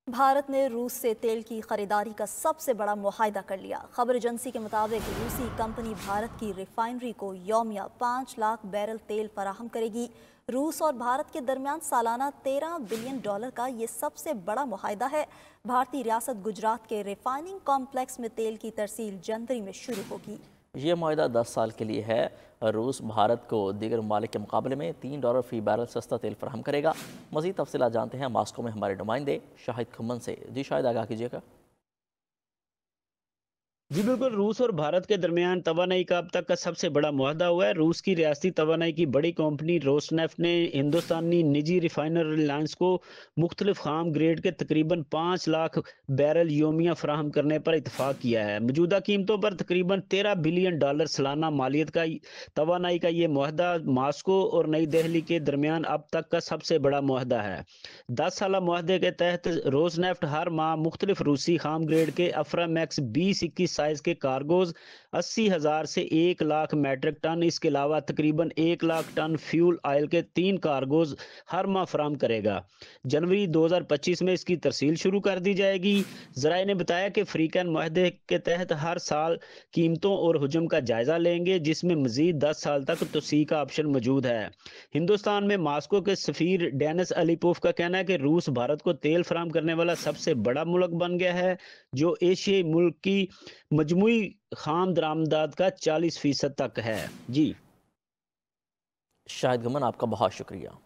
भारत ने रूस से तेल की खरीदारी का सबसे बड़ा मुआहदा कर लिया। खबर एजेंसी के मुताबिक रूसी कंपनी भारत की रिफाइनरी को यौमिया 5 लाख बैरल तेल फराहम करेगी। रूस और भारत के दरमियान सालाना $13 बिलियन का ये सबसे बड़ा मुआहदा है। भारतीय रियासत गुजरात के रिफाइनिंग कॉम्प्लेक्स में तेल की तरसील जनवरी में शुरू होगी। ये माहिदा 10 साल के लिए है। रूस भारत को दीगर ममालिक के मुकाबले में $3 फी बैरल सस्ता तेल फराहम करेगा। मज़ीद तफसीलात जानते हैं मास्को में हमारे नुमाइंदे शाहिद खम्मन से। जी शाहिद, आगाह कीजिएगा। जी बिल्कुल, रूस और भारत के दरमियान तवानाई का अब तक का सबसे बड़ा मुआहदा हुआ है। रूस की रियासती तवानाई की बड़ी कंपनी रोसनेफ्ट ने हिंदुस्तानी निजी रिफाइनर रिलायंस को मुख्तलिफ खाम ग्रेड के तकरीबन 5 लाख बैरल योमिया फराहम करने पर इतफाक किया है। मौजूदा कीमतों पर तकरीबन $13 बिलियन सालाना मालियत का तवानाई का ये मुआहदा मास्को और नई दिल्ली के दरमियान अब तक का सबसे बड़ा मुआहदा है। 10 साल मुआहदे के तहत रोसनेफ्ट हर माह मुख्तलिफ रूसी खाम ग्रेड के अफ्रामैक्स 20-21 साइज के कार्गोज 80,000 से 1 लाख मैट्रिक टन, इसके अलावा तकरीबन 1 लाख टन फ्यूल ऑयल के 3 कार्गोज हर माह फराम करेगा। जनवरी 2025 में इसकी तरसील शुरू कर दी जाएगी। जराये ने बताया कि फ्रीकैन मुआहदे के तहत हर साल कीमतों और हुजम का जायजा लेंगे, जिसमें मजीद 10 साल तक तोसी का ऑप्शन मौजूद है। हिंदुस्तान में मास्को के सफीर डेनिस अलीपोव का कहना है कि रूस भारत को तेल फराम करने वाला सबसे बड़ा मुल्क बन गया है, जो एशियाई मुल्क की मजमुई खाम दरामदात का 40% तक है। जी शाहिद खम्मन, आपका बहुत शुक्रिया।